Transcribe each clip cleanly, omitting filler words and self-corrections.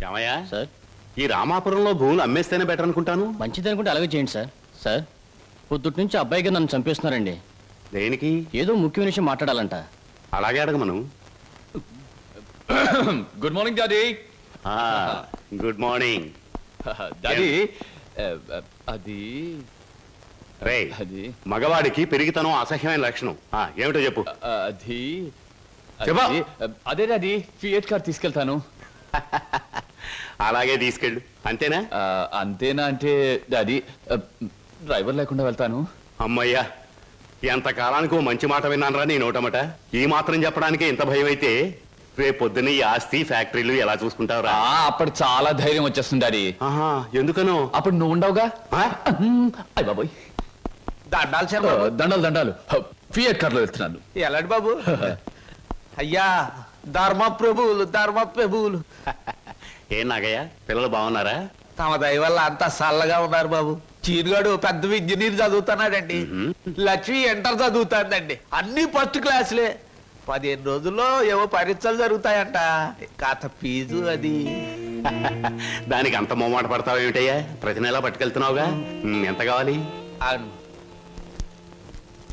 ఏమయ్యా సార్, ఈ రామాపురంలో భూములు అమ్మేస్తేనే బెటర్ అనుకుంటాను. మంచిది అనుకుంటే అలాగే చేయండి సార్. సార్, పొద్దుటి నుంచి అబ్బాయిగా నన్ను చంపేస్తున్నారండి. దేనికి? ఏదో ముఖ్యమైన విషయం మాట్లాడాలంట. అలాగే అడగమను. Good morning daddy. Good morning daddy. అది రే, మగవాడికి పెరిగితనం అసహ్యమైన లక్షణం. ఏమిటో చెప్పు. అది అదే డాడీ, ఫియట్ కార్ తీసుకెళ్తాను. అలాగే తీసుకెళ్ళు. అంతేనా? అంతేనా అంటే డాడీ, డ్రైవర్ లేకుండా వెళ్తాను. అమ్మయ్యా, ఎంతకాలానికి మంచి మాట విన్నానరా నీ నోటమట. ఈ మాత్రం చెప్పడానికి ఇంత భయం అయితే రేపు పొద్దున్న ఈ ఆస్తి ఫ్యాక్టరీలు ఎలా చూసుకుంటావురా? అప్పుడు చాలా ధైర్యం వచ్చేస్తుంది డాడీ. ఎందుకనో? అప్పుడు నువ్వు ఉండవుగా. అయ్య బాబోయ్, దండాలు దండాలు. ఫియట్ కార్లో వెళ్తున్నాను. ఎలాంటి బాబు? అయ్యా, ధర్మ ప్రభువులు. ఏం నాగయ్య, పిల్లలు బాగున్నారా? తమ దయ వల్ల అంతా చల్లగా ఉన్నారు బాబు. చీరుగాడు పెద్ద ఇంజనీర్ చదువుతున్నాడండి. లక్ష్మి ఇంటర్ చదువుతాడండి. అన్ని ఫస్ట్ క్లాసులే. 15 రోజుల్లో ఏవో పరీక్షలు జరుగుతాయంట. కాత ఫీజు అది. దానికి అంత మొమ్మాట పడతావు ఏమిటయ్యా? ప్రతి నెలా పట్టుకెళ్తున్నావుగా. ఎంత కావాలి?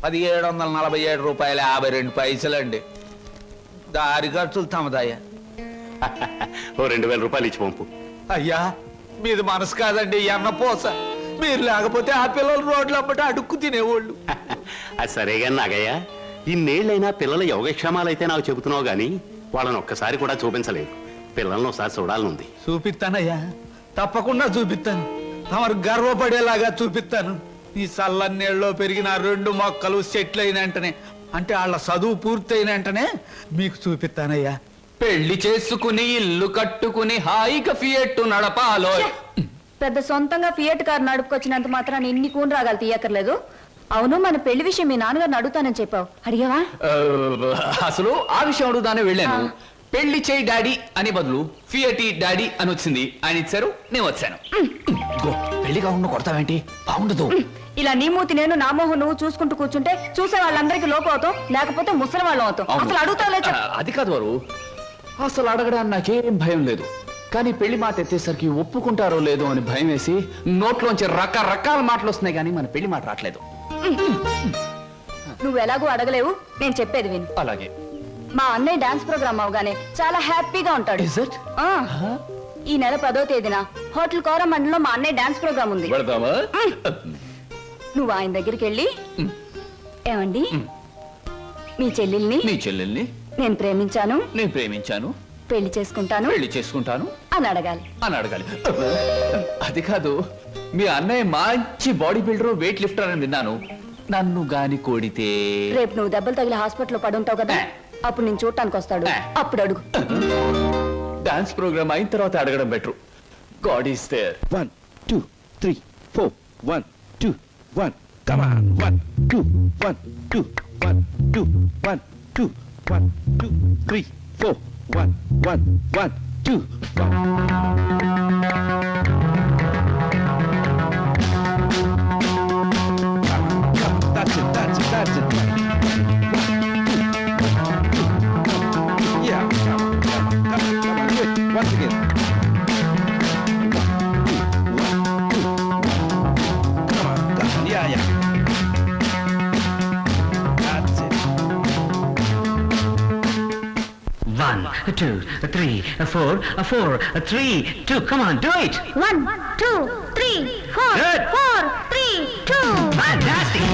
1747 రూపాయలు 52 పైసలండి. దారి ఖర్చులు తమదయ్యా. ఓ 2000 రూపాయలు ఇచ్చి పంపు. అయ్యా, మీది మనసు కాదండి, ఎన్నపోస. మీరు లేకపోతే ఆ పిల్లలు రోడ్లు అప్పటి అడుక్కు తినేవాళ్ళు. అది సరేగా నాగయ్య, ఇన్నేళ్ళైనా పిల్లల యోగక్షేమాలైతే నాకు చెబుతున్నావు గాని వాళ్ళని ఒక్కసారి కూడా చూపించలేదు. పిల్లల్ని ఒకసారి చూడాలనుంది. చూపిస్తానయ్యా, తప్పకుండా చూపిస్తాను. తమరు గర్వపడేలాగా చూపిస్తాను. ఈ చల్లన్నేళ్ళలో పెరిగిన 2 మొక్కలు సెటిల్ అయిన వెంటనే, అంటే వాళ్ళ చదువు పూర్తయిన వెంటనే మీకు చూపిస్తానయ్యా. పెళ్లి చేసుకుని ఇల్లు కట్టుకుని హాయిగా ఫియట్ నడపాలో. పెద్ద సొంతంగా ఫియట్ కార్ నడుపుకొచ్చినంత మాత్రాన్ని ఇన్ని కూని రాగాలు తీయక్కర్లేదు. అవును, మన పెళ్లి విషయం మీ నాన్నగారిని అడుగుతానని చెప్పావు, అడిగావా? అసలు ఆ విషయం అడుగుతానే వెళ్ళాను. పెళ్లి చేయి డాడీ అని బదులు ఫియటీ డాడీ అని వచ్చింది. ఆయన ఇచ్చారు, నేను వచ్చాను. పెళ్లి కాకుండా కొడతావేంటి? బాగుండదు. ఇలా నీ మూతి నేను, నా మోహం నువ్వు చూసుకుంటూ కూర్చుంటే చూసే వాళ్ళందరికీ లోపం అవుతాం, లేకపోతే ముసలి వాళ్ళం అవుతాం. అసలు అడుగుతావులే. అది కాదు వారు, అసలు అడగడానికి నాకేం భయం లేదు. కానీ పెళ్లి మాట ఎత్తేసరికి ఒప్పుకుంటారో లేదో అని భయం వేసి నోట్లోంచి రకరకాల మాటలు వస్తున్నాయి, కానీ మన పెళ్లి మాట రావట్లేదు. నువ్వు ఎలాగో అడగలేవు, నేను చెప్పేది విను. అలాగే. మా అన్నయ్య డాన్స్ ప్రోగ్రామ్ అవగానే చాలా హ్యాపీగా ఉంటాడు. ఈ నెల 10వ తేదీన హోటల్ కోరమండలో మా అన్నయ్య డాన్స్ ప్రోగ్రామ్ ఉంది. నువ్వు ఆయన దగ్గరికి వెళ్ళి, ఏమండి మీ చెల్లెల్ని నేను ప్రేమించాను, పెళ్లి చేసుకుంటాను అని అడగాలి. అది కాదు, మీ అన్నయ్య మంచి బాడీ బిల్డర్, వెయిట్ లిఫ్టర్ అని విన్నాను. నన్ను గాని కోడితే రేపు నువ్వు దెబ్బలు తగిలి హాస్పిటల్లో పడుంటావు కదా, అప్పుడు నేను చూడటానికి వస్తాడు, అప్పుడు అడుగు. డాన్స్ ప్రోగ్రామ్ అయిన తర్వాత అడగడం better. God is there. 1 2 3 4 1 2 1 come on 1 2 1 2 1 2 1 2 1 2 3 4 1 1 1 2 That's it. Yeah, come on, do it once again. Come on, yeah. That's it. 1 2 3 4 3 2. Come on, do it. 1 2 3 4 4 3 2. Fantastic.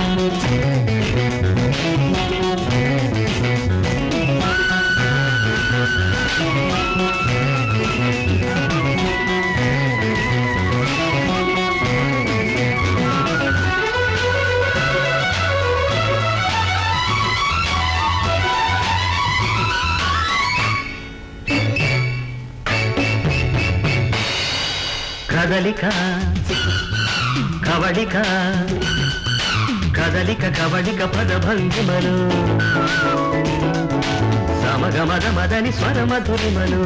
కదలిక కవళిక పదభంగిమలు సమగమద మదని స్వరమధురిమలు.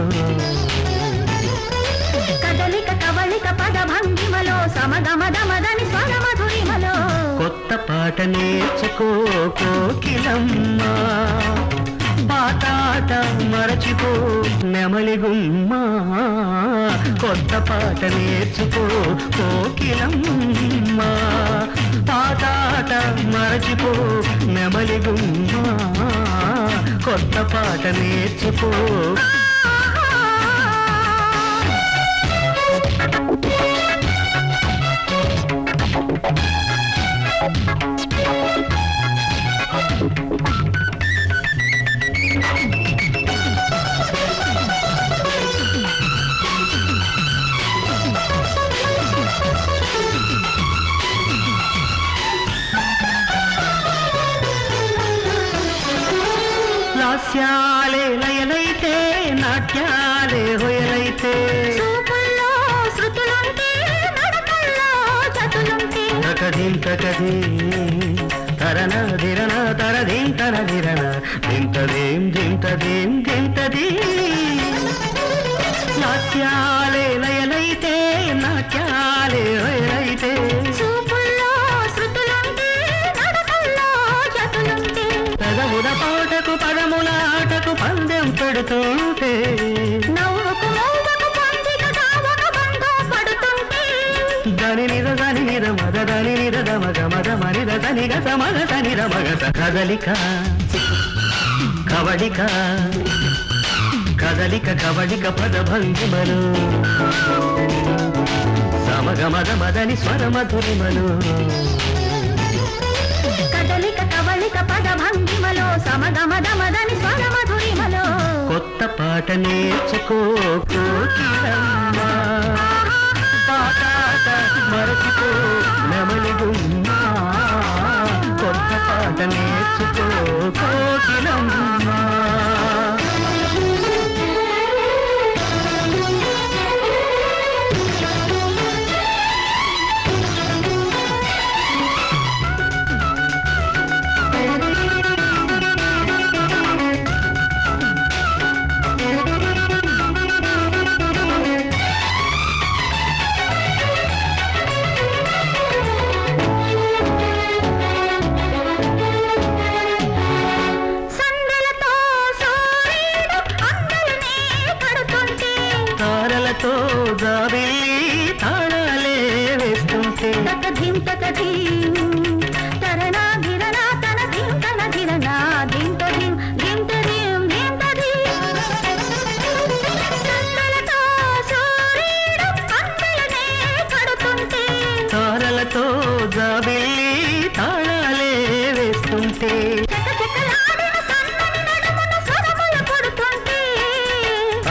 కదలిక కవళిక పదభంగిమలో సమగమద మదని స్వరమధురిమలో. కొత్త పాట నేర్చుకో కోకిలమ్మ, బాటాట మరచిపో నెమలి గుమ్మ. కొత్త పాట నేర్చుకో కోకిలమ్మ పాటాట మరచిపో నెమలి గుమ్మ కొత్త పాట నేర్చుకో లాస్యాలే లయలైతే నాట్యాలే హొయలైతే చూపుల్లో శృతులుంటే నడకల్లో జతులుంటే తకదీం తకదీ తరన దిరన తరదీం తరదిరన దింతదీం దింతదీం దింతదీ లాస్యాలే లయలైతే నాట్యాలే హొయలైతే చూపుల్లో శృతులుంటే నడకల్లో జతులుంటే పెదముల పాటకు పదముల ఆటకు పందెం పెడుతుంటే నవ్వుకు నవ్వుకు పందిక దావక బంధం పడుతుంటే దని నిద మద దని నిద మగ మద మనిద తని గస మగ తని మగ కదలిక కవడిక కదలిక కవడిక పద భంగిమలు సమగ మద మదని స్వర మధురిమలు కదలిక కవళిక పద భంగిమలో సమగమదమదని స్వర మధురిమలో కొత్త పాట నేర్చుకో కోకిలమ్మ పాటాట మరచిపో నెమలి గుమ్మ కొత్త పాట నేర్చుకో కోకిలమ్మ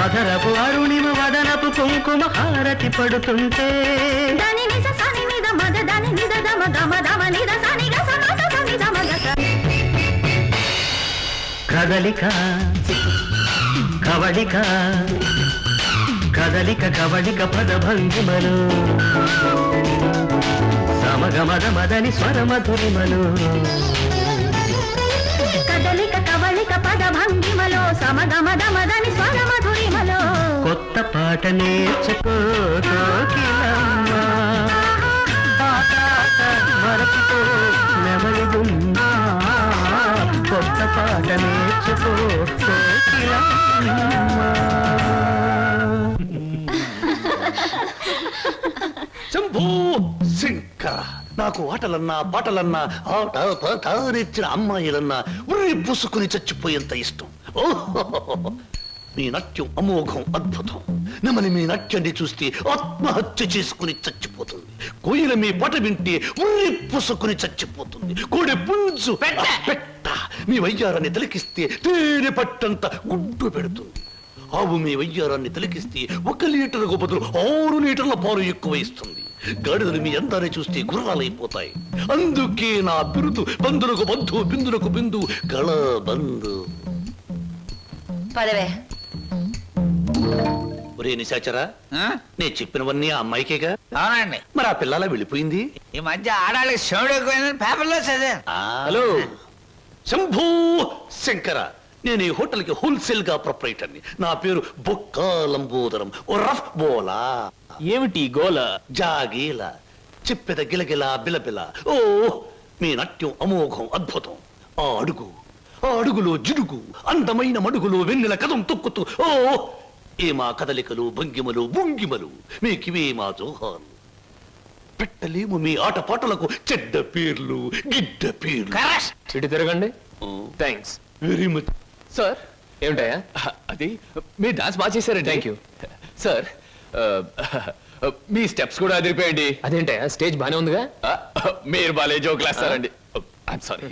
అధరపు అరుణిమ వదనపు కుంకుమ హారతి పడుతుంటే దాని నిజ సని నిద మద దాని నిద దమ గమ దమ నిద సని గస మద సని దమ గస కదలిక కవడిక కదలిక కవడిక పద భంగిమలు సమగమద మదని స్వర మధురిమలు కదలిక కవళిక పద భంగిమలో సమగమదమదని స్వర మధురిమలో కొత్త పాట నేర్చుకో కోకిలమ్మ పాటాట మరచిపో నెమలి గుమ్మ కొత్త పాట నేర్చుకో కోకిలమ్మ శంభూ శంకర నాకు ఆటలన్నా పాటలన్నా ఆట పాట నేర్చిన అమ్మాయిలన్నా ఉర్రి పూసుకుని చచ్చిపోయేంత ఇష్టం. ఓహో మీ నాట్యం అమోఘం అద్భుతం. నెమలి మీ నాట్యాన్ని చూస్తే ఆత్మహత్య చేసుకుని చచ్చిపోతుంది. కోయిల మీ పాట వింటే ఉర్రి పూసుకుని చచ్చిపోతుంది. కోడి పుంజు పెట్ట మీ వయ్యారాన్ని తిలకిస్తే తేనె పట్టంత గుడ్డు పెడుతుంది. ఆవు మీ వయ్యారాన్ని తిలకిస్తే 1 లీటర్కు బదులు 6 లీటర్ల పాలు ఎక్కువ ఇస్తుంది. గాడిదలు మీ అందాన్ని చూస్తే గుర్రాలైపోతాయి. అందుకే నా బిరుదు బంధులకు బంధు బిందులకు బిందు గళ బంధు. పదవే ఒరే నిశాచరా, నేను చెప్పినవన్నీ ఆ అమ్మాయికేగా? అవునండి. మరి ఆ పిల్లలా వెళ్ళిపోయింది. ఈ మధ్య ఆడాళ్ళకి శివుడు ఎక్కువైందని పేపర్లో చదివాను. హలో శంభూ శంకర, నేను ఈ హోటల్ కి హోల్సేల్ గా ప్రొపరేటర్ని. నా పేరు బొక్కా లంబోదరం. ఓ రఫ్ బోలా. ఏమిటి గోల? జాగీల చెప్పెద గిలగిల బిలబిల. ఓ మీ నాట్యం అమోఘం అద్భుతం. ఆ అడుగులో జిడుగు, అందమైన మడుగులో వెన్నెల కదం తొక్కుతూ ఓ ఏ మా కదలికలు భంగిమలు భుంగిమలు మీకివే మా జోహాలు. పెట్టలేము మీ ఆటపాటలకు చెడ్డ పేర్లు గిడ్డ పేర్లు. ఇటు తిరగండి. Thanks very much. సార్ ఏమిటయా? అది మీరు డాన్స్ బాగా చేశారండి. Thank you. Sir me steps కూడా అదిరిపోయండి. అదేంటయా, స్టేజ్ బానే ఉందిగా? మీరు బాలే జోకులు వేస్తారండి. I'm sorry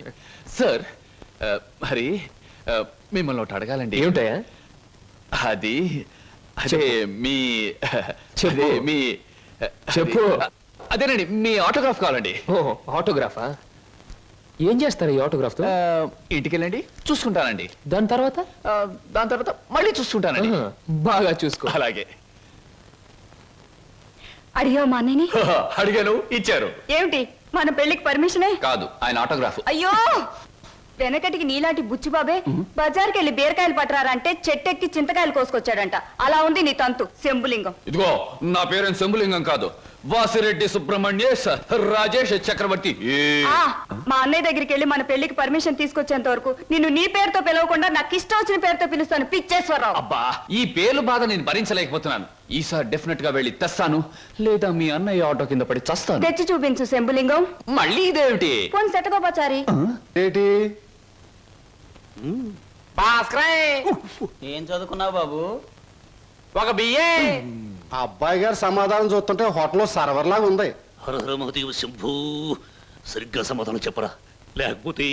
sir. మరి మిమ్మల్ని ఒకటి అడగాలండి. ఏమిటయా? అది అదే మీ చెప్పు. అదే మీ చెప్పు. అదేనండి మీ ఆటోగ్రాఫ్ కావాలండి. ఓ, ఆటోగ్రాఫా? ఏం చేస్తారు ఈ ఆటోగ్రాఫ్ తో? ఇంటికి వెళ్ళండి, చూసుకుంటానండి. దాని తర్వాత? దాని తర్వాత మళ్ళీ చూసుకుంటానండి. ఆహా, బాగా చూసుకో. అలాగే. అడిగావు మా అన్నయ్యని? అడిగాను, ఇచ్చారు. ఏమిటి మన పెళ్లికి పర్మిషనే? కాదు, ఆయన ఆటోగ్రాఫ్. అయ్యో, వెనకటికి నీలాంటి బుచ్చిబాబే బజార్కి వెళ్ళి బీరకాయలు పట్టరారంటే చెట్టెక్కి చింతకాయలు కోసుకొచ్చాడంట. అలా ఉంది నీ తంతు శంభులింగం. ఇదిగో, నా పేరు శంభులింగం కాదు, వాసిరెడ్డి సుబ్రహ్మణ్యేశ్ రాజేష్ చక్రవర్తి. ఆ, మా అన్నయ్య దగ్గరికి వెళ్ళి మన పెళ్లికి పర్మిషన్ తీసుకొచ్చేంత వరకు నిన్ను నీ పేరుతో పిలవకుండా నాకు ఇష్టం వచ్చిన పేరుతో పిలుస్తాను. పిచ్చేశ్వరరావు. అబ్బా, ఈ పేర్లు బాధ నేను భరించలేకపోతున్నాను. ఈసారి డెఫినెట్ గా వెళ్ళి తెస్తాను, లేదా మీ అన్నయ్య ఆటో కింద పడి చస్తాను. తెచ్చి చూపించు శంభులింగం. మళ్ళీ ఇదేమిటి? పోనీ సెటగోపచారి. ఏంటి? ఏం చదువుకున్నావు బాబు? ఒక బియ్యే. అబ్బాయి గారు సమాధానం చూస్తుంటే హోటల్లో సర్వర్ లాగా ఉంది. హర హర మహదేవ శంభూ. సరిగ్గా సమాధానం చెప్పరా, లేకపోతే